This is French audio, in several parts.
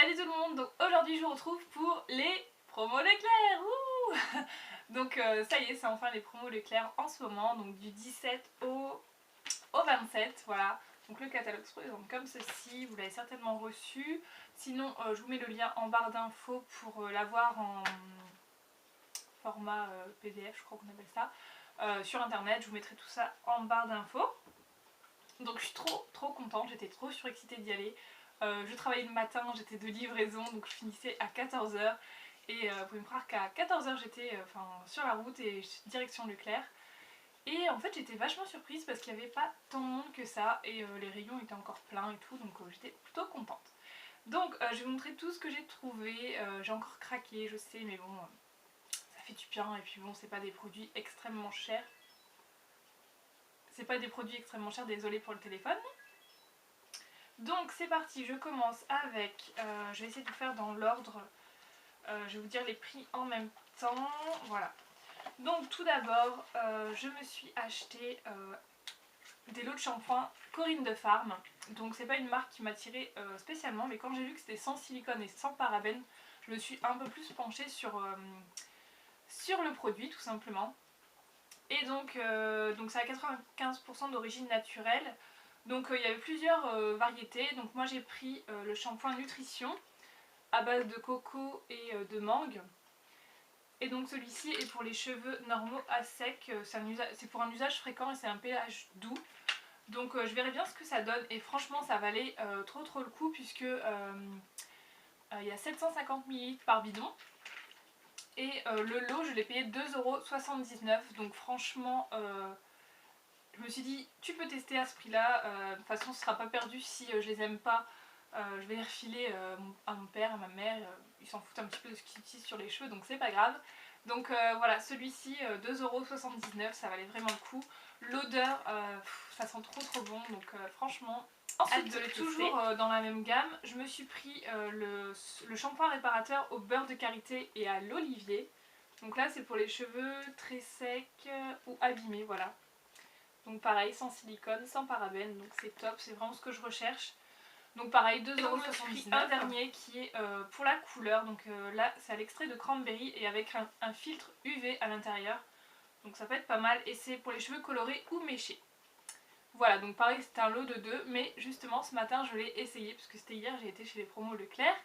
Salut tout le monde, donc aujourd'hui je vous retrouve pour les promos Leclerc. Ouh donc ça y est, c'est enfin les promos Leclerc en ce moment, donc du 17 au 27, voilà. Donc le catalogue se présente comme ceci, vous l'avez certainement reçu. Sinon je vous mets le lien en barre d'infos pour l'avoir en format PDF, je crois qu'on appelle ça, sur internet. Je vous mettrai tout ça en barre d'infos. Donc je suis trop contente, j'étais trop surexcitée d'y aller. Je travaillais le matin, j'étais de livraison, donc je finissais à 14 h. Et vous pouvez me croire qu'à 14 h j'étais sur la route et direction Leclerc. Et en fait j'étais vachement surprise parce qu'il n'y avait pas tant de monde que ça et les rayons étaient encore pleins et tout, donc j'étais plutôt contente. Donc je vais vous montrer tout ce que j'ai trouvé. J'ai encore craqué, je sais, mais bon, ça fait du bien. Et puis bon, c'est pas des produits extrêmement chers. C'est pas des produits extrêmement chers, désolé pour le téléphone. Donc c'est parti, je commence avec, je vais essayer de tout faire dans l'ordre, je vais vous dire les prix en même temps, voilà. Donc tout d'abord, je me suis acheté des lots de shampoing Corinne de Farm. Donc c'est pas une marque qui m'a tiré spécialement, mais quand j'ai vu que c'était sans silicone et sans parabènes, je me suis un peu plus penchée sur le produit tout simplement. Et donc ça a 95% d'origine naturelle. Donc il y avait plusieurs variétés. Donc moi j'ai pris le shampoing Nutrition à base de coco et de mangue. Et donc celui-ci est pour les cheveux normaux à sec. C'est pour un usage fréquent et c'est un pH doux. Donc je verrai bien ce que ça donne. Et franchement ça valait trop le coup puisque il y a 750 ml par bidon. Et le lot je l'ai payé 2,79 €. Donc franchement je me suis dit tu peux tester à ce prix là, de toute façon ce sera pas perdu si je les aime pas. Je vais les refiler à mon père, à ma mère, ils s'en foutent un petit peu de ce qu'ils utilisent sur les cheveux donc c'est pas grave. Donc voilà, celui-ci 2,79 €, ça valait vraiment le coup. L'odeur, ça sent trop bon, donc franchement ensuite toujours dans la même gamme, je me suis pris le shampoing réparateur au beurre de karité et à l'olivier. Donc là c'est pour les cheveux très secs ou abîmés, voilà. Donc pareil, sans silicone, sans parabènes, donc c'est top, c'est vraiment ce que je recherche. Donc pareil, 2,79 €. Un dernier qui est pour la couleur, donc là c'est à l'extrait de cranberry et avec un filtre UV à l'intérieur. Donc ça peut être pas mal et c'est pour les cheveux colorés ou méchés. Voilà, donc pareil c'était un lot de 2, mais justement ce matin je l'ai essayé parce que c'était hier, j'ai été chez les promos Leclerc.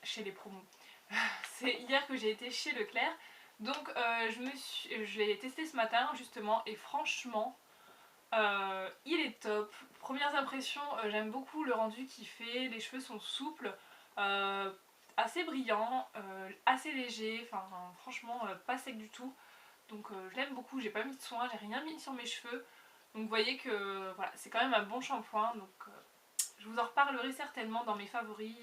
Chez les promos. C'est hier que j'ai été chez Leclerc. Donc je l'ai testé ce matin justement et franchement il est top. Premières impressions, j'aime beaucoup le rendu qu'il fait, les cheveux sont souples, assez brillants, assez légers, enfin franchement pas sec du tout. Donc je l'aime beaucoup, j'ai pas mis de soin, j'ai rien mis sur mes cheveux. Donc vous voyez que voilà, c'est quand même un bon shampoing, donc je vous en reparlerai certainement dans mes favoris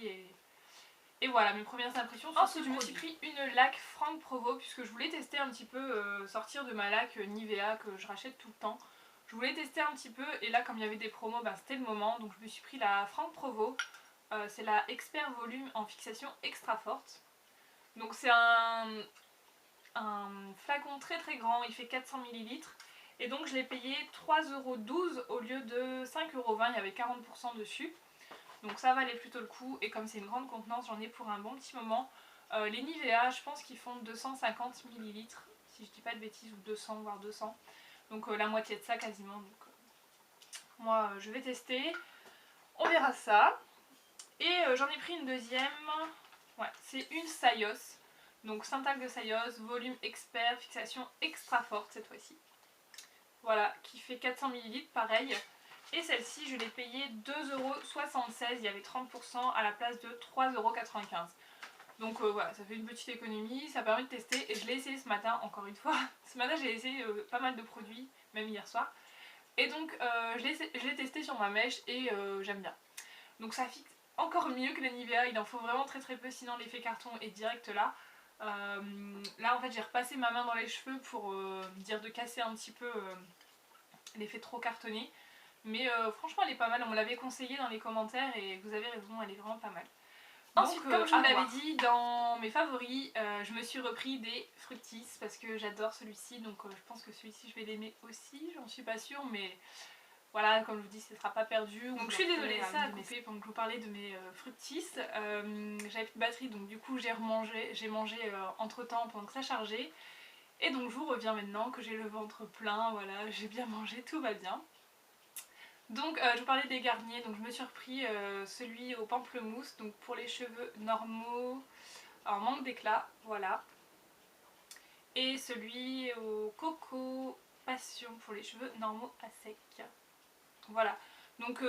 et voilà mes premières impressions. Ensuite je me suis pris une laque Franck Provo puisque je voulais tester un petit peu, sortir de ma laque Nivea que je rachète tout le temps. Je voulais tester un petit peu et là comme il y avait des promos, ben, c'était le moment. Donc je me suis pris la Franck Provo, c'est la Expert Volume en fixation extra forte. Donc c'est un flacon très grand, il fait 400 ml. Et donc je l'ai payé 3,12 € au lieu de 5,20 €, il y avait 40% dessus. Donc ça valait plutôt le coup et comme c'est une grande contenance, j'en ai pour un bon petit moment. Les Nivea, je pense qu'ils font 250 ml, si je dis pas de bêtises, ou 200 voire 200. Donc la moitié de ça quasiment. Donc moi je vais tester, on verra ça. Et j'en ai pris une deuxième, ouais, c'est une Sayos. Donc Syntac de Sayos, volume expert, fixation extra forte cette fois-ci. Voilà, qui fait 400 ml pareil. Et celle-ci je l'ai payée 2,76 €, il y avait 30% à la place de 3,95 €. Donc voilà, ça fait une petite économie, ça permet de tester et je l'ai essayé ce matin encore une fois. Ce matin j'ai essayé pas mal de produits, même hier soir. Et donc je l'ai testé sur ma mèche et j'aime bien. Donc ça fixe encore mieux que les Nivea, il en faut vraiment très peu sinon l'effet carton est direct là. Là en fait j'ai repassé ma main dans les cheveux pour dire de casser un petit peu l'effet trop cartonné. Mais franchement elle est pas mal, on me l'avait conseillé dans les commentaires et vous avez raison, elle est vraiment pas mal. Ensuite, comme je vous l'avais dit, dans mes favoris, je me suis repris des Fructis parce que j'adore celui-ci. Donc je pense que celui-ci je vais l'aimer aussi, j'en suis pas sûre, mais voilà, comme je vous dis, ce ne sera pas perdu. Donc je suis désolée, ça a coupé pendant que je vous parlais de mes fructis. J'avais plus de batterie, donc du coup j'ai mangé entre temps pendant que ça chargeait. Et donc je vous reviens maintenant que j'ai le ventre plein, voilà, j'ai bien mangé, tout va bien. Donc je vous parlais des garniers, donc je me suis repris celui au pamplemousse, donc pour les cheveux normaux, en manque d'éclat, voilà. Et celui au coco passion pour les cheveux normaux à sec. Voilà, donc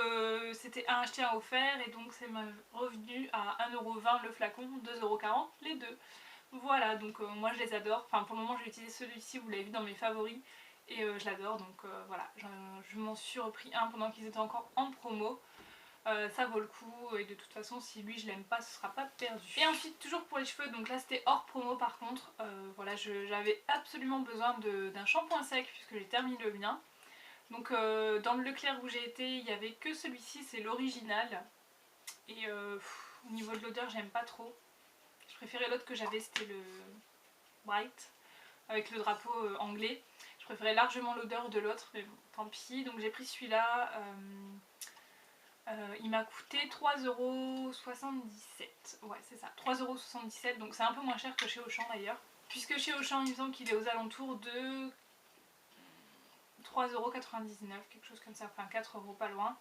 c'était un acheté un offert et donc c'est revenu à 1,20€ le flacon, 2,40€ les deux. Voilà, donc moi je les adore, enfin pour le moment j'ai utilisé celui-ci, vous l'avez vu dans mes favoris et je l'adore, donc voilà, je m'en suis repris un pendant qu'ils étaient encore en promo. Ça vaut le coup et de toute façon si lui je l'aime pas ce sera pas perdu. Et ensuite toujours pour les cheveux, donc là c'était hors promo par contre, voilà j'avais absolument besoin d'un shampoing sec puisque j'ai terminé le mien. Donc dans le Leclerc où j'ai été il n'y avait que celui-ci, c'est l'original et au niveau de l'odeur j'aime pas trop. Je préférais l'autre que j'avais, c'était le white avec le drapeau anglais. Je préférais largement l'odeur de l'autre mais bon tant pis. Donc j'ai pris celui-là. Il m'a coûté 3,77€. Ouais, c'est ça, 3,77€. Donc c'est un peu moins cher que chez Auchan d'ailleurs. Puisque chez Auchan, il me semble qu'il est aux alentours de 3,99€, quelque chose comme ça. Enfin 4€ pas loin.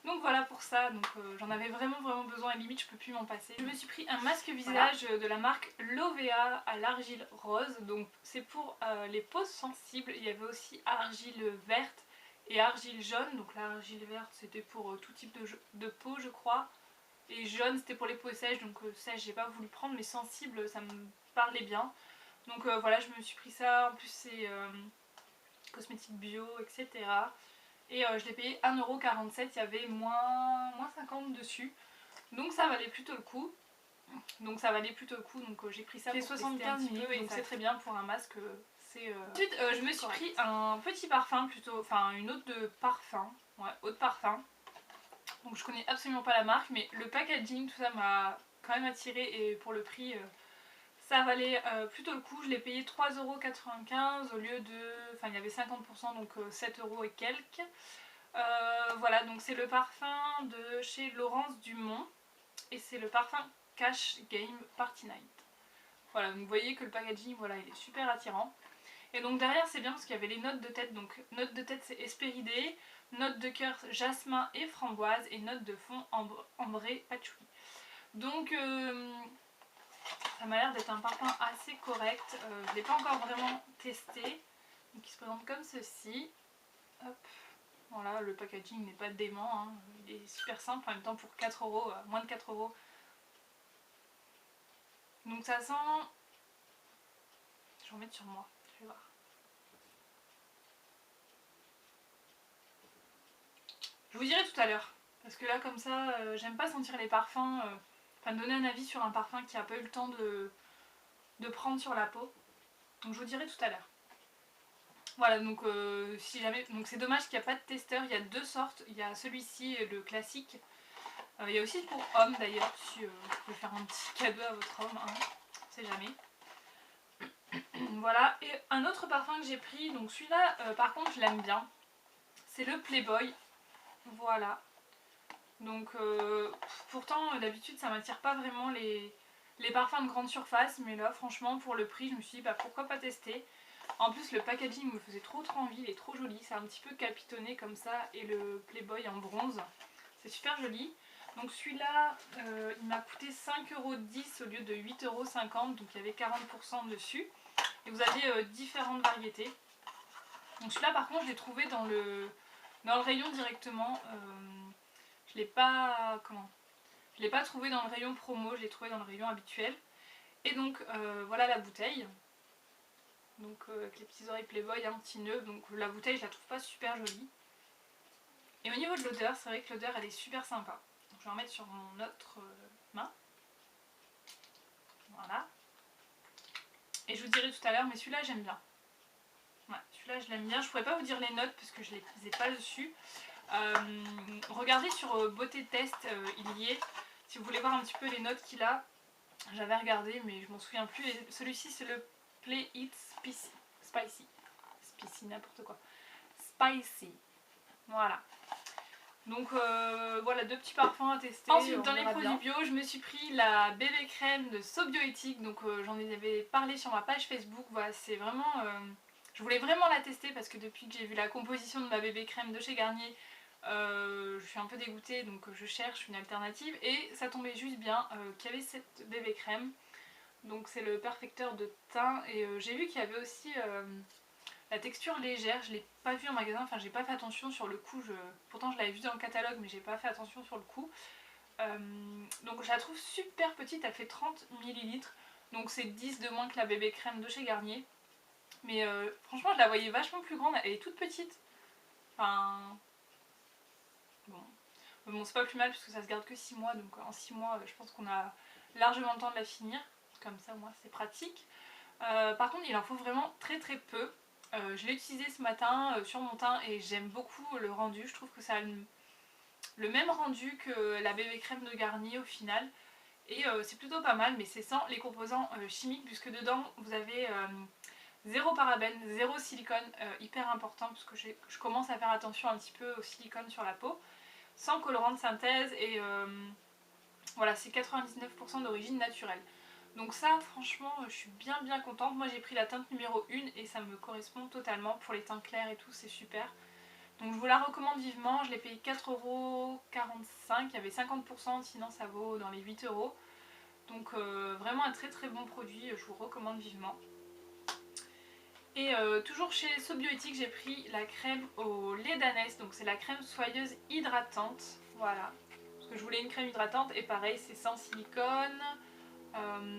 Donc voilà pour ça. Donc j'en avais vraiment besoin. À limite, je peux plus m'en passer. Je me suis pris un masque visage de la marque Lovea à l'argile rose. Donc c'est pour les peaux sensibles. Il y avait aussi argile verte et argile jaune, donc l'argile verte c'était pour tout type de peau je crois, et jaune c'était pour les peaux sèches, donc sèche j'ai pas voulu prendre, mais sensible ça me parlait bien. Donc voilà, je me suis pris ça, en plus c'est cosmétique bio etc. Et je l'ai payé 1,47€, il y avait moins 50 dessus, donc ça valait plutôt le coup. Donc j'ai pris ça pour 75 ml et donc c'est très bien pour un masque. Ensuite je me suis pris un petit parfum plutôt, enfin une eau de parfum, ouais, eau de parfum. Donc je connais absolument pas la marque mais le packaging tout ça m'a quand même attiré et pour le prix ça valait plutôt le coup. Je l'ai payé 3,95€ au lieu de, enfin il y avait 50% donc 7€ et quelques. Voilà, donc c'est le parfum de chez Laurence Dumont et c'est le parfum Cash Game Party Night. Voilà, donc vous voyez que le packaging, voilà, il est super attirant. Et donc derrière c'est bien parce qu'il y avait les notes de tête, donc notes de tête c'est Hespéridée, notes de cœur jasmin et framboise et notes de fond ambré patchouli. Donc ça m'a l'air d'être un parfum assez correct, je ne l'ai pas encore vraiment testé. Donc il se présente comme ceci. Hop. Voilà, le packaging n'est pas dément, hein. Il est super simple en même temps pour 4€, moins de 4€. Donc ça sent... Je vais en mettre sur moi, je vais voir. Je vous dirai tout à l'heure, parce que là comme ça, j'aime pas sentir les parfums, enfin donner un avis sur un parfum qui a pas eu le temps de prendre sur la peau. Donc je vous dirai tout à l'heure. Voilà, donc si jamais, donc c'est dommage qu'il n'y a pas de testeur, il y a deux sortes, il y a celui-ci, le classique. Il y a aussi pour homme d'ailleurs, si vous pouvez faire un petit cadeau à votre homme, hein, on sait jamais. Voilà, et un autre parfum que j'ai pris, donc celui-là par contre je l'aime bien, c'est le Playboy. Voilà, donc pourtant d'habitude ça m'attire pas vraiment les parfums de grande surface, mais là franchement pour le prix je me suis dit bah pourquoi pas tester. En plus le packaging me faisait trop envie, il est trop joli, c'est un petit peu capitonné comme ça et le Playboy en bronze, c'est super joli. Donc celui-là il m'a coûté 5,10€ au lieu de 8,50€, donc il y avait 40% dessus. Et vous avez différentes variétés. Donc celui-là par contre je l'ai trouvé dans le rayon directement. Je l'ai pas trouvé dans le rayon promo, je l'ai trouvé dans le rayon habituel. Et donc voilà la bouteille. Donc avec les petits oreilles Playboy, un petit nœud. Donc la bouteille je la trouve pas super jolie. Et au niveau de l'odeur, c'est vrai que l'odeur elle est super sympa. Donc je vais en mettre sur mon autre main. Voilà. Et je vous dirai tout à l'heure, mais celui-là j'aime bien. Ouais, celui-là je l'aime bien. Je pourrais pas vous dire les notes parce que je les ai pas dessus. Regardez sur Beauté Test, il y est. Si vous voulez voir un petit peu les notes qu'il a, j'avais regardé mais je m'en souviens plus. Celui-ci c'est le Play It Spicy. Spicy n'importe quoi. Spicy. Voilà. Donc voilà, 2 petits parfums à tester. Ensuite, dans les produits bio, je me suis pris la bébé crème de So Bioéthique. Donc j'en avais parlé sur ma page Facebook. Voilà, c'est vraiment... je voulais vraiment la tester parce que depuis que j'ai vu la composition de ma bébé crème de chez Garnier, je suis un peu dégoûtée, donc je cherche une alternative. Et ça tombait juste bien qu'il y avait cette bébé crème. Donc c'est le perfecteur de teint. Et j'ai vu qu'il y avait aussi... la texture légère, je ne l'ai pas vue en magasin, enfin j'ai pas fait attention sur le coup, pourtant je l'avais vue dans le catalogue mais j'ai pas fait attention sur le coup. Donc je la trouve super petite, elle fait 30 ml, donc c'est 10 de moins que la bébé crème de chez Garnier. Mais franchement je la voyais vachement plus grande, elle est toute petite. Enfin... Bon c'est pas plus mal parce que ça se garde que 6 mois, donc en 6 mois je pense qu'on a largement le temps de la finir. Comme ça moi c'est pratique. Par contre il en faut vraiment très très peu. Je l'ai utilisé ce matin sur mon teint et j'aime beaucoup le rendu. Je trouve que ça a le même rendu que la bébé crème de Garnier au final. Et c'est plutôt pas mal, mais c'est sans les composants chimiques puisque dedans vous avez zéro parabène, zéro silicone, hyper important parce que je commence à faire attention un petit peu au silicone sur la peau. Sans colorant de synthèse et voilà, c'est 99% d'origine naturelle. Donc ça franchement je suis bien contente. Moi j'ai pris la teinte numéro 1 et ça me correspond totalement pour les teints clairs et tout, c'est super. Donc je vous la recommande vivement, je l'ai payé 4,45€, il y avait 50%, sinon ça vaut dans les 8€. Donc vraiment un très très bon produit, je vous recommande vivement. Et toujours chez So Bioéthique j'ai pris la crème au lait d'ânesse, donc c'est la crème soyeuse hydratante, voilà. Parce que je voulais une crème hydratante et pareil c'est sans silicone.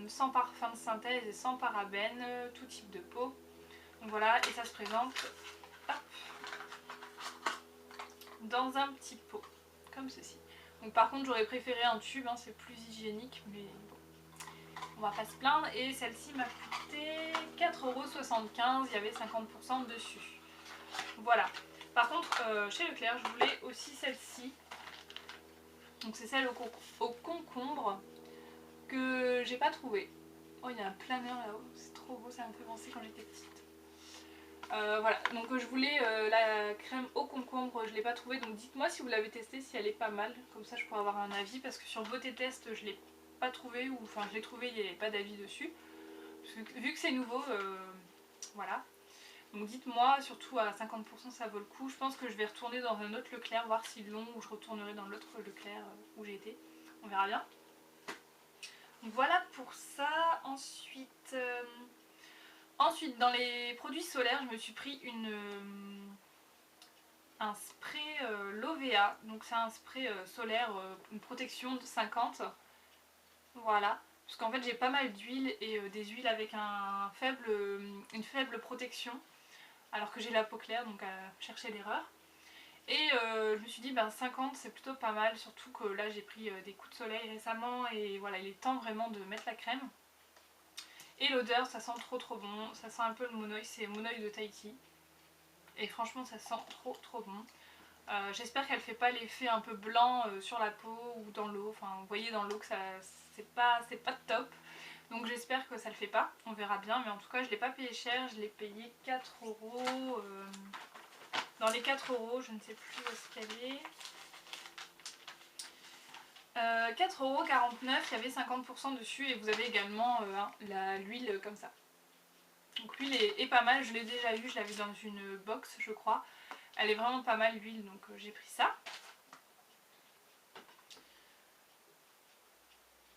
Sans parfum de synthèse et sans parabènes, tout type de peau. Donc voilà, et ça se présente hop, dans un petit pot, comme ceci. Donc par contre j'aurais préféré un tube, hein, c'est plus hygiénique, mais bon, on va pas se plaindre. Et celle-ci m'a coûté 4,75€, il y avait 50% dessus. Voilà. Par contre chez Leclerc je voulais aussi celle-ci. Donc c'est celle au concombre que j'ai pas trouvé. Oh il y a un planeur là-haut, c'est trop beau, ça me fait penser quand j'étais petite. Voilà, donc je voulais la crème au concombre, je l'ai pas trouvée, donc dites-moi si vous l'avez testée, si elle est pas mal, comme ça je pourrais avoir un avis, parce que sur Beauté Test je l'ai pas trouvée, ou enfin je l'ai trouvée, il n'y avait pas d'avis dessus. Parce que, vu que c'est nouveau, voilà. Donc dites-moi, surtout à 50% ça vaut le coup. Je pense que je vais retourner dans un autre Leclerc, voir s'ils l'ont, ou je retournerai dans l'autre Leclerc où j'ai été. On verra bien. Donc voilà pour ça. Ensuite, dans les produits solaires, je me suis pris un spray Lovea. Donc c'est un spray solaire, une protection de 50. Voilà. Parce qu'en fait j'ai pas mal d'huile et des huiles avec une faible protection. Alors que j'ai la peau claire, donc à chercher l'erreur. Et je me suis dit 50 c'est plutôt pas mal, surtout que là j'ai pris des coups de soleil récemment et voilà, il est temps vraiment de mettre la crème. Et l'odeur, ça sent trop bon, ça sent un peu le monoï, c'est monoï de Tahiti. Et franchement ça sent trop bon. J'espère qu'elle fait pas l'effet un peu blanc sur la peau ou dans l'eau, enfin vous voyez dans l'eau que c'est pas top. Donc j'espère que ça le fait pas, on verra bien, mais en tout cas je l'ai pas payé cher, je l'ai payé 4€. Dans les 4€, je ne sais plus où est-ce qu'elle est. 4,49€, il y avait 50% dessus et vous avez également l'huile comme ça. Donc l'huile est pas mal, je l'ai déjà eu, je l'avais dans une box je crois. Elle est vraiment pas mal l'huile, donc j'ai pris ça.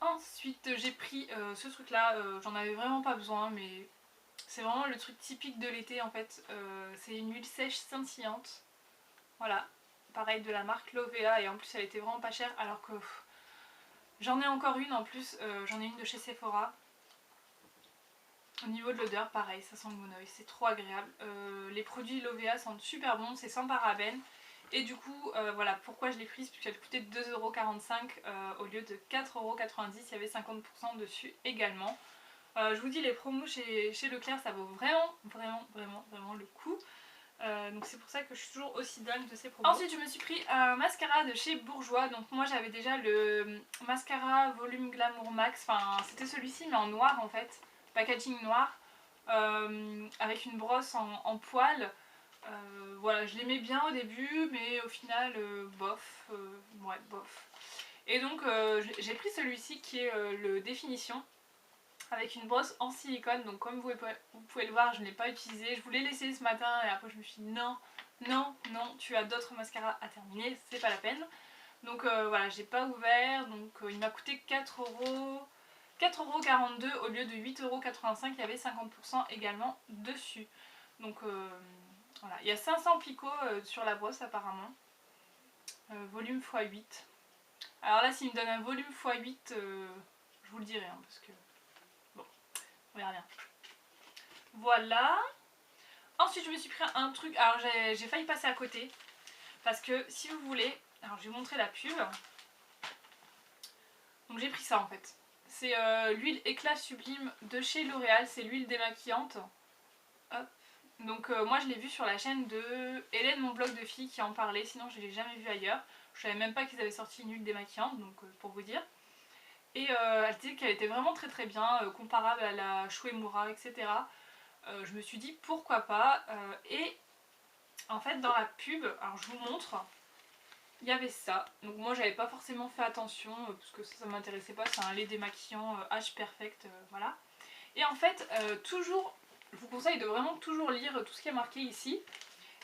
Ensuite j'ai pris ce truc là, j'en avais vraiment pas besoin mais c'est vraiment le truc typique de l'été en fait. C'est une huile sèche scintillante. Voilà, pareil de la marque Lovea et en plus elle était vraiment pas chère alors que j'en ai encore une en plus, j'en ai une de chez Sephora. Au niveau de l'odeur, pareil, ça sent le monoï, c'est trop agréable. Les produits Lovea sentent super bon, c'est sans parabènes. Et du coup, voilà pourquoi je l'ai prise, puisqu'elle coûtait 2,45€ au lieu de 4,90€, il y avait 50% dessus également. Je vous dis, les promos chez Leclerc, ça vaut vraiment le coup. Donc c'est pour ça que je suis toujours aussi dingue de ces promos. Ensuite je me suis pris un mascara de chez Bourjois. Donc moi j'avais déjà le mascara volume glamour max, enfin c'était celui-ci mais en noir en fait, packaging noir, avec une brosse en poil. Voilà, je l'aimais bien au début, mais au final, bof, ouais, bof. Et donc j'ai pris celui-ci qui est le Définition, avec une brosse en silicone. Donc comme vous pouvez le voir, je ne l'ai pas utilisé. Je voulais laisser ce matin et après je me suis dit non, non, non, tu as d'autres mascaras à terminer, c'est pas la peine. Donc voilà, j'ai pas ouvert, donc il m'a coûté 4,42 € au lieu de 8,85 €, il y avait 50% également dessus. Donc voilà, il y a 500 picots sur la brosse apparemment, volume x8. Alors là, s'il me donne un volume x8, je vous le dirai, hein, parce que bon, on verra bien. Voilà. Ensuite, je me suis pris un truc, alors j'ai failli passer à côté, parce que si vous voulez, alors je vais vous montrer la pub. Donc j'ai pris ça en fait. C'est l'huile éclat sublime de chez L'Oréal, c'est l'huile démaquillante. Hop. Donc moi je l'ai vu sur la chaîne de Hélène, mon blog de filles, qui en parlait, sinon je ne l'ai jamais vu ailleurs. Je savais même pas qu'ils avaient sorti une huile démaquillante, donc pour vous dire. Et elle disait qu'elle était vraiment très très bien, comparable à la Shuemura, etc. Je me suis dit pourquoi pas. Et en fait dans la pub, alors je vous montre, il y avait ça. Donc moi j'avais pas forcément fait attention parce que ça m'intéressait pas, c'est un lait démaquillant H Perfect, voilà. Et en fait, toujours, je vous conseille de vraiment toujours lire tout ce qui est marqué ici.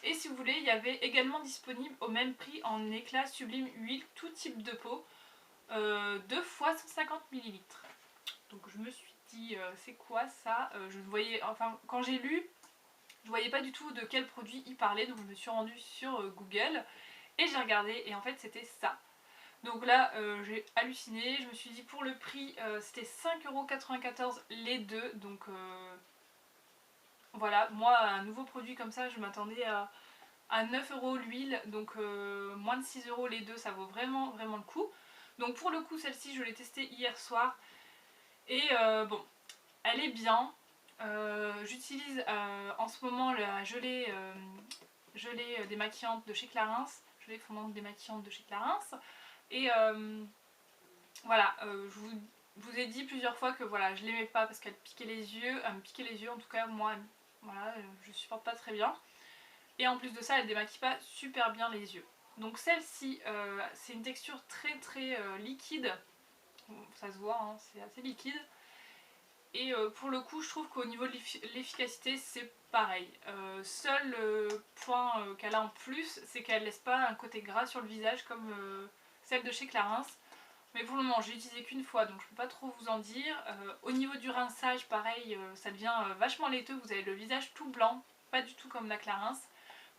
Et si vous voulez, il y avait également disponible au même prix en éclat sublime huile, tout type de peau, 2 fois 150 ml. Donc je me suis dit, c'est quoi ça, je voyais, enfin quand j'ai lu, je voyais pas du tout de quel produit il parlait, donc je me suis rendue sur Google et j'ai regardé et en fait c'était ça. Donc là j'ai halluciné, je me suis dit pour le prix c'était 5,94 € les deux, donc voilà, moi un nouveau produit comme ça je m'attendais à 9 € l'huile, donc moins de 6 € les deux, ça vaut vraiment vraiment le coup. Donc pour le coup celle-ci je l'ai testée hier soir et bon, elle est bien. J'utilise en ce moment la gelée démaquillante de chez Clarins, gelée fondante démaquillante de chez Clarins. Et voilà, je vous ai dit plusieurs fois que voilà, je l'aimais pas parce qu'elle piquait les yeux, elle me piquait les yeux en tout cas, moi, voilà, je supporte pas très bien. Et en plus de ça, elle démaquille pas super bien les yeux. Donc celle-ci, c'est une texture très très liquide, ça se voit, hein, c'est assez liquide. Et pour le coup, je trouve qu'au niveau de l'efficacité, c'est pareil. Seul point qu'elle a en plus, c'est qu'elle laisse pas un côté gras sur le visage comme celle de chez Clarins. Mais pour le moment, j'ai utilisé qu'une fois, donc je peux pas trop vous en dire. Au niveau du rinçage, pareil, ça devient vachement laiteux. Vous avez le visage tout blanc, pas du tout comme la Clarins.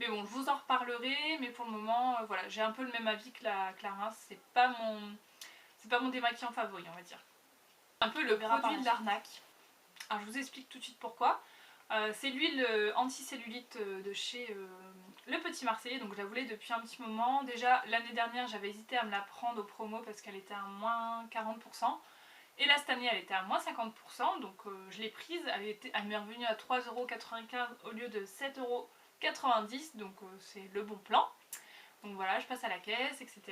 Mais bon, je vous en reparlerai. Mais pour le moment, voilà, j'ai un peu le même avis que la Clarins. C'est pas mon démaquillant favori, on va dire. Un peu le produit de l'arnaque. Alors je vous explique tout de suite pourquoi. C'est l'huile anticellulite de chez Le Petit Marseillais, donc je la voulais depuis un petit moment. Déjà l'année dernière j'avais hésité à me la prendre au promo parce qu'elle était à moins 40%. Et là cette année elle était à moins 50%, donc je l'ai prise, elle m'est revenue à 3,95 € au lieu de 7,90 €, donc c'est le bon plan. Donc voilà, je passe à la caisse, etc.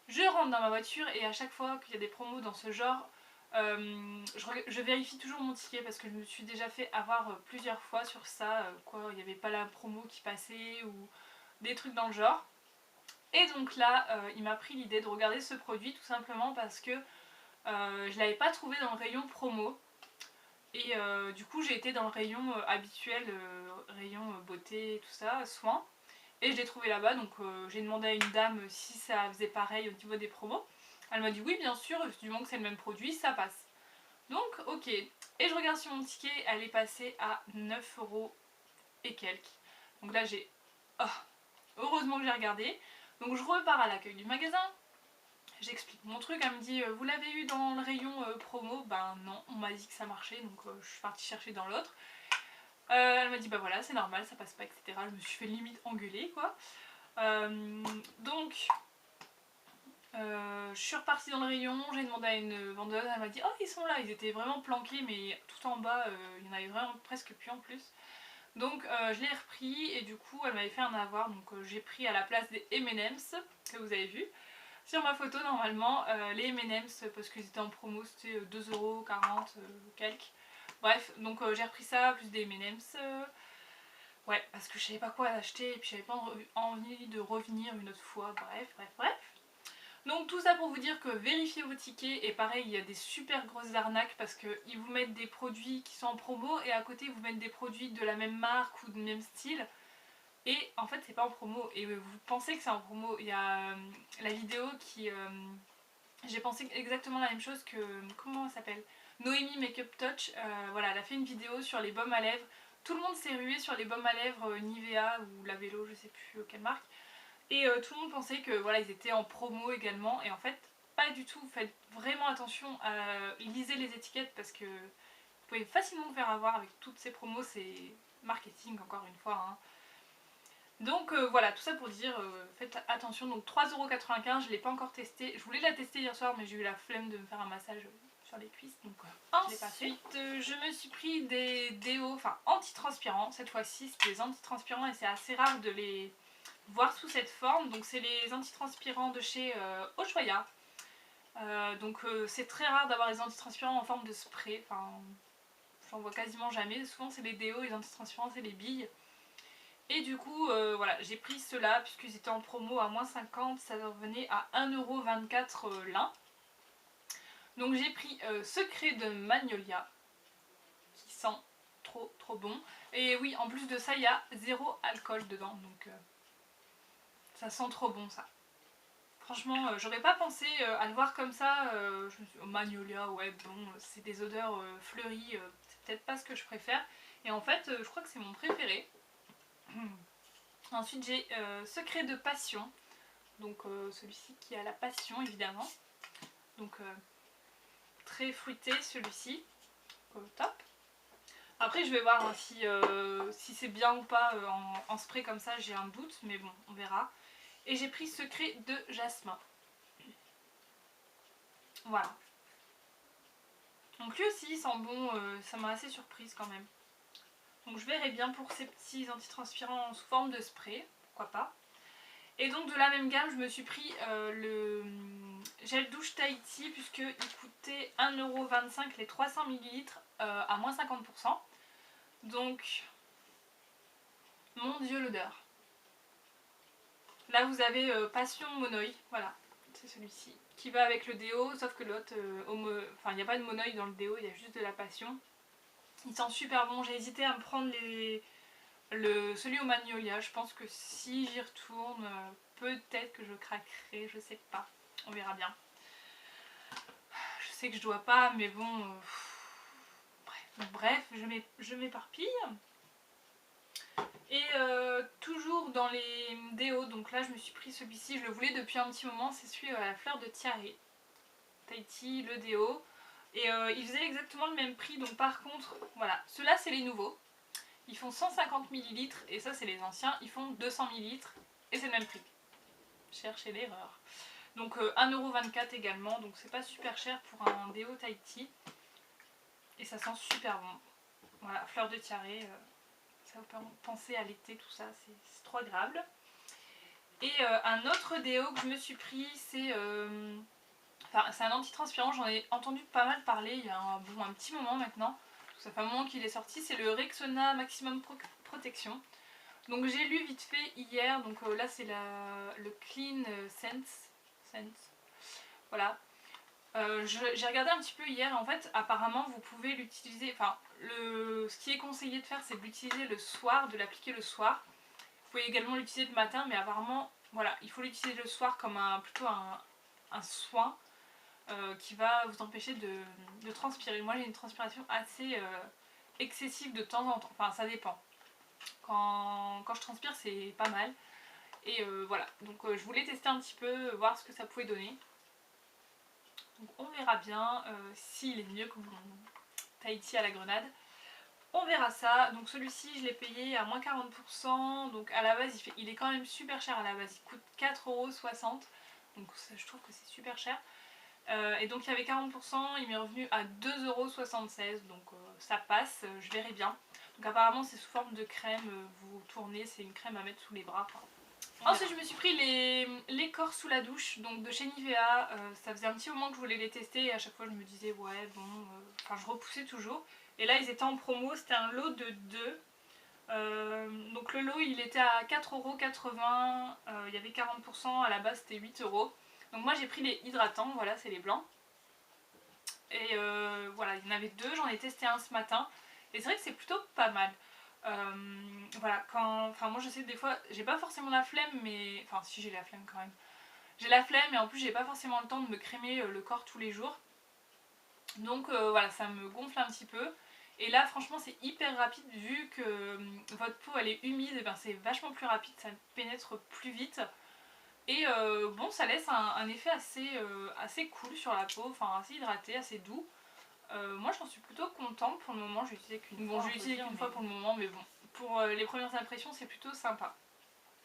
Je rentre dans ma voiture et à chaque fois qu'il y a des promos dans ce genre, je vérifie toujours mon ticket parce que je me suis déjà fait avoir plusieurs fois sur ça, quoi, il n'y avait pas la promo qui passait ou des trucs dans le genre. Et donc là, il m'a pris l'idée de regarder ce produit tout simplement parce que je l'avais pas trouvé dans le rayon promo. Et du coup j'ai été dans le rayon habituel, rayon beauté, tout ça, soins. Et je l'ai trouvé là-bas, donc j'ai demandé à une dame si ça faisait pareil au niveau des promos. Elle m'a dit oui bien sûr, du moment que c'est le même produit, ça passe. Donc ok, et je regarde sur mon ticket, elle est passée à 9 € et quelques. Donc là j'ai... Oh, heureusement que j'ai regardé. Donc je repars à l'accueil du magasin, j'explique mon truc, elle me dit vous l'avez eu dans le rayon promo? Ben non, on m'a dit que ça marchait, donc je suis partie chercher dans l'autre. Elle m'a dit bah voilà c'est normal, ça passe pas, etc. Je me suis fait limite engueuler quoi. Donc je suis repartie dans le rayon, j'ai demandé à une vendeuse, elle m'a dit oh ils sont là, ils étaient vraiment planqués mais tout en bas il y en avait vraiment presque plus en plus. Donc je l'ai repris et du coup elle m'avait fait un avoir, donc j'ai pris à la place des M&M's que vous avez vu sur ma photo normalement, les M&M's parce qu'ils étaient en promo, c'était 2,40 € quelques. Bref, donc j'ai repris ça plus des M&M's. ouais, parce que je savais pas quoi acheter et puis j'avais pas envie de revenir une autre fois, bref. Donc tout ça pour vous dire que vérifiez vos tickets, et pareil il y a des super grosses arnaques parce qu'ils vous mettent des produits qui sont en promo et à côté ils vous mettent des produits de la même marque ou du même style et en fait c'est pas en promo et vous pensez que c'est en promo. Il y a la vidéo qui... j'ai pensé exactement la même chose que... comment elle s'appelle, Noémie Makeup Touch, voilà, elle a fait une vidéo sur les baumes à lèvres. Tout le monde s'est rué sur les baumes à lèvres Nivea ou La Vélo, je sais plus quelle marque. Et tout le monde pensait que voilà, ils étaient en promo également. Et en fait, pas du tout. Faites vraiment attention à lisez les étiquettes parce que vous pouvez facilement vous faire avoir avec toutes ces promos. C'est marketing encore une fois. Hein. Donc voilà, tout ça pour dire, faites attention. Donc 3,95€, je ne l'ai pas encore testé. Je voulais la tester hier soir mais j'ai eu la flemme de me faire un massage sur les cuisses. Donc je l'ai pas fait. Ensuite, je me suis pris des déos, enfin anti-transpirants. Cette fois-ci, c'est des anti-transpirants et c'est assez rare de les voir sous cette forme. Donc c'est les antitranspirants de chez Ushuaïa. C'est très rare d'avoir les antitranspirants en forme de spray. Enfin, j'en vois quasiment jamais. Souvent c'est les déos, les antitranspirants c'est les billes. Et du coup, voilà, j'ai pris ceux-là puisqu'ils étaient en promo à moins 50, ça revenait à 1,24€ l'un. Donc j'ai pris Secret de Magnolia, qui sent trop bon. Et oui, en plus de ça, il y a 0 alcool dedans, donc ça sent trop bon ça. Franchement, j'aurais pas pensé à le voir comme ça. Je me suis dit, oh, Magnolia, ouais, bon, c'est des odeurs fleuries, c'est peut-être pas ce que je préfère. Et en fait, je crois que c'est mon préféré. Ensuite, j'ai Secret de Passion. Donc, celui-ci qui a la passion, évidemment. Donc, très fruité celui-ci. Top. Après, je vais voir hein, si c'est bien ou pas en spray comme ça, j'ai un doute, mais bon, on verra. Et j'ai pris Secret de Jasmin. Voilà. Donc lui aussi il sent bon, ça m'a assez surprise quand même. Donc je verrai bien pour ces petits antitranspirants sous forme de spray, pourquoi pas. Et donc de la même gamme je me suis pris le gel douche Tahiti puisqu'il coûtait 1,25€ les 300 ml à moins 50%. Donc mon dieu l'odeur. Là vous avez Passion Monoï, voilà, c'est celui-ci. Qui va avec le déo, sauf que l'autre, enfin il n'y a pas de monoï dans le déo, il y a juste de la passion. Il sent super bon, j'ai hésité à me prendre celui au magnolia, je pense que si j'y retourne, peut-être que je craquerai, je sais pas, on verra bien. Je sais que je dois pas, mais bon, bref, je m'éparpille. Et toujours dans les déos, donc là je me suis pris celui-ci, je le voulais depuis un petit moment, c'est celui à la fleur de tiare. Tahiti, le déo. Et il faisait exactement le même prix, donc par contre, voilà, ceux-là c'est les nouveaux. Ils font 150 ml et ça c'est les anciens, ils font 200 ml et c'est le même prix. Cherchez l'erreur. Donc 1,24€ également, donc c'est pas super cher pour un déo Tahiti. Et ça sent super bon. Voilà, fleur de tiare, ça vous peut penser à l'été, tout ça, c'est trop agréable. Et un autre déo que je me suis pris, c'est un antitranspirant, j'en ai entendu pas mal parler il y a un petit moment maintenant. Ça fait un moment qu'il est sorti, c'est le Rexona Maximum Protection. Donc j'ai lu vite fait hier, donc là c'est le Clean Sense. Voilà. J'ai regardé un petit peu hier, en fait apparemment vous pouvez l'utiliser, enfin ce qui est conseillé de faire c'est de l'utiliser le soir, de l'appliquer le soir. Vous pouvez également l'utiliser le matin, mais apparemment voilà, il faut l'utiliser le soir comme plutôt un soin qui va vous empêcher de transpirer. Moi j'ai une transpiration assez excessive de temps en temps, enfin ça dépend. Quand je transpire c'est pas mal. Et voilà, donc je voulais tester un petit peu, voir ce que ça pouvait donner. Donc on verra bien s'il est mieux que mon Tahiti à la grenade. On verra ça. Donc celui-ci je l'ai payé à moins 40%. Donc à la base il est quand même super cher à la base. Il coûte 4,60€. Donc ça, je trouve que c'est super cher. Et donc il y avait 40%, il m'est revenu à 2,76€. Donc ça passe, je verrai bien. Donc apparemment c'est sous forme de crème, vous tournez, c'est une crème à mettre sous les bras. Ensuite je me suis pris les corps sous la douche, donc de chez Nivea. Ça faisait un petit moment que je voulais les tester et à chaque fois je me disais ouais bon, enfin je repoussais toujours. Et là ils étaient en promo, c'était un lot de 2. Donc le lot il était à 4,80€, il y avait 40%, à la base c'était 8€. Donc moi j'ai pris les hydratants, voilà c'est les blancs. Et voilà, il y en avait deux, j'en ai testé un ce matin. Et c'est vrai que c'est plutôt pas mal. Voilà, enfin moi je sais que des fois j'ai pas forcément la flemme, mais... Enfin si j'ai la flemme quand même. J'ai la flemme et en plus j'ai pas forcément le temps de me crémer le corps tous les jours. Donc voilà, ça me gonfle un petit peu. Et là franchement c'est hyper rapide vu que votre peau elle est humide, et ben c'est vachement plus rapide, ça pénètre plus vite. Et bon ça laisse un effet assez cool sur la peau, enfin assez hydraté, assez doux. Moi j'en suis plutôt contente pour le moment, je l'ai utilisé qu'une fois. Bon, je l'ai utilisé qu'une fois pour le moment, mais bon, pour les premières impressions c'est plutôt sympa.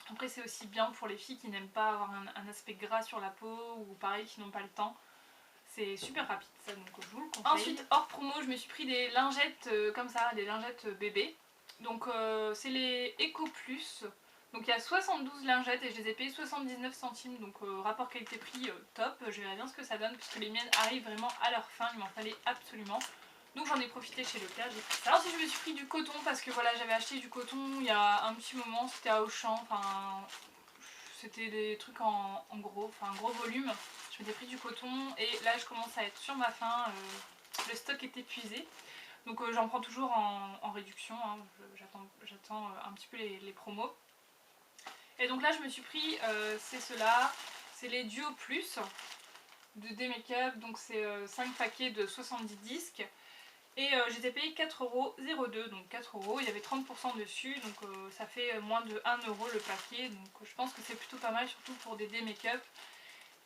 Après c'est aussi bien pour les filles qui n'aiment pas avoir un aspect gras sur la peau ou pareil qui n'ont pas le temps. C'est super rapide ça, donc je vous le conseille. Ensuite hors promo je me suis pris des lingettes comme ça, des lingettes bébés. Donc c'est les Eco Plus. Donc il y a 72 lingettes et je les ai payées 79 centimes. Donc rapport qualité-prix top. Je verrai bien ce que ça donne puisque les miennes arrivent vraiment à leur fin. Il m'en fallait absolument. Donc j'en ai profité chez Leclerc, j'ai pris ça. Ensuite je me suis pris du coton parce que voilà j'avais acheté du coton il y a un petit moment. C'était à Auchan. Enfin c'était des trucs en gros, enfin gros volume. Je m'étais pris du coton et là je commence à être sur ma faim. Le stock est épuisé. Donc j'en prends toujours en réduction, hein. J'attends un petit peu les promos. Et donc là je me suis pris, c'est ceux-là, c'est les Duo Plus de D-Makeup, donc c'est 5 paquets de 70 disques. Et j'étais payé 4,02€, donc 4€, il y avait 30% dessus, donc ça fait moins de 1€ le paquet, donc je pense que c'est plutôt pas mal, surtout pour des D-Makeup.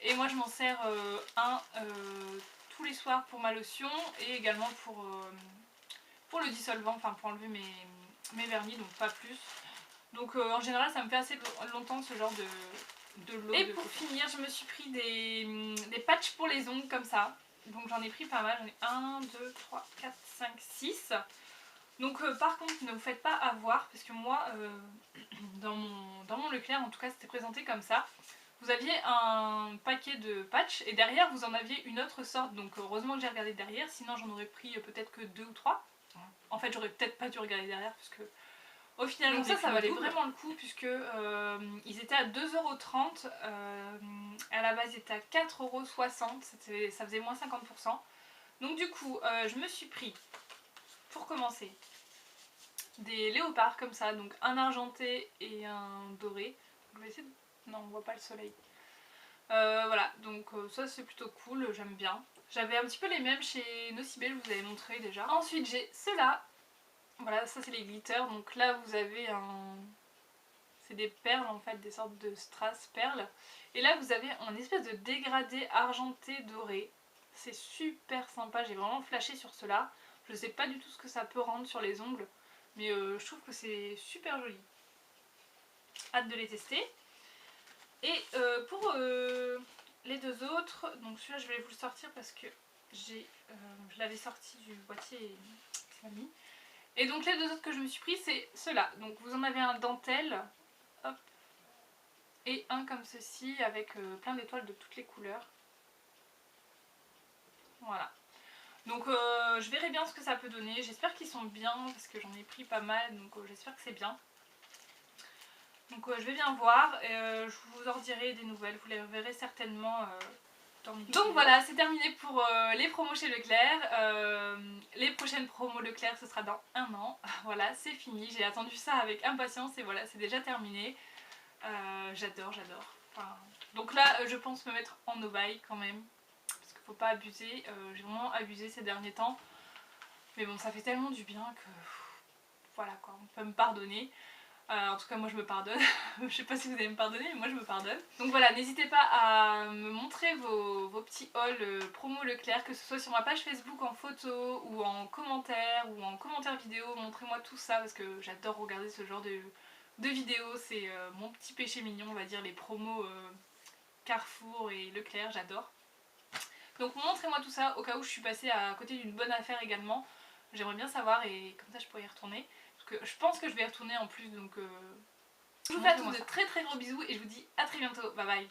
Et moi je m'en sers un tous les soirs pour ma lotion et également pour le dissolvant, enfin pour enlever mes vernis, donc pas plus. Donc en général ça me fait assez longtemps ce genre de lot. Et pour finir je me suis pris des patchs pour les ongles comme ça. Donc j'en ai pris pas mal, j'en ai 1, 2, 3, 4, 5, 6. Donc par contre ne vous faites pas avoir parce que moi dans mon Leclerc en tout cas c'était présenté comme ça. Vous aviez un paquet de patchs et derrière vous en aviez une autre sorte, donc heureusement que j'ai regardé derrière, sinon j'en aurais pris peut-être que 2 ou 3. En fait j'aurais peut-être pas dû regarder derrière parce que au final donc ça valait vraiment le coup puisque ils étaient à 2,30€, à la base ils étaient à 4,60€, ça faisait moins 50%. Donc du coup je me suis pris, pour commencer, des léopards comme ça, donc un argenté et un doré. Je vais essayer de... Non, on voit pas le soleil. Voilà, donc ça c'est plutôt cool, j'aime bien. J'avais un petit peu les mêmes chez Nocibé, je vous avais montré déjà. Ensuite j'ai ceux-là. Voilà, ça c'est les glitters. Donc là vous avez un... C'est des perles en fait, des sortes de strass perles. Et là vous avez un espèce de dégradé argenté doré. C'est super sympa, j'ai vraiment flashé sur cela. Je sais pas du tout ce que ça peut rendre sur les ongles. Mais je trouve que c'est super joli. Hâte de les tester. Et pour les deux autres, donc celui-là je vais vous le sortir parce que je l'avais sorti du boîtier et c'est pas mis. Et donc les deux autres que je me suis pris c'est ceux-là. Donc vous en avez un dentelle, hop, et un comme ceci avec plein d'étoiles de toutes les couleurs. Voilà. Donc je verrai bien ce que ça peut donner. J'espère qu'ils sont bien parce que j'en ai pris pas mal, donc j'espère que c'est bien. Donc je vais bien voir, je vous en dirai des nouvelles, vous les verrez certainement dans mes vidéos. Donc voilà, c'est terminé pour les promos chez Leclerc. Les prochaines promos Leclerc ce sera dans 1 an. Voilà, c'est fini, j'ai attendu ça avec impatience et voilà, c'est déjà terminé. J'adore. Enfin, donc là je pense me mettre en no-buy quand même, parce qu'il faut pas abuser, j'ai vraiment abusé ces derniers temps. Mais bon, ça fait tellement du bien que voilà quoi, on peut me pardonner. En tout cas moi je me pardonne. Je sais pas si vous allez me pardonner mais moi je me pardonne. Donc voilà, n'hésitez pas à me montrer vos petits hauls promo Leclerc, que ce soit sur ma page Facebook en photo ou en commentaire vidéo. Montrez-moi tout ça parce que j'adore regarder ce genre de vidéos. C'est mon petit péché mignon on va dire, les promos Carrefour et Leclerc, j'adore. Donc montrez-moi tout ça au cas où je suis passée à côté d'une bonne affaire également. J'aimerais bien savoir et comme ça je pourrais y retourner. Je pense que je vais y retourner en plus, donc je vous fais à tous de très gros bisous et je vous dis à très bientôt, bye bye.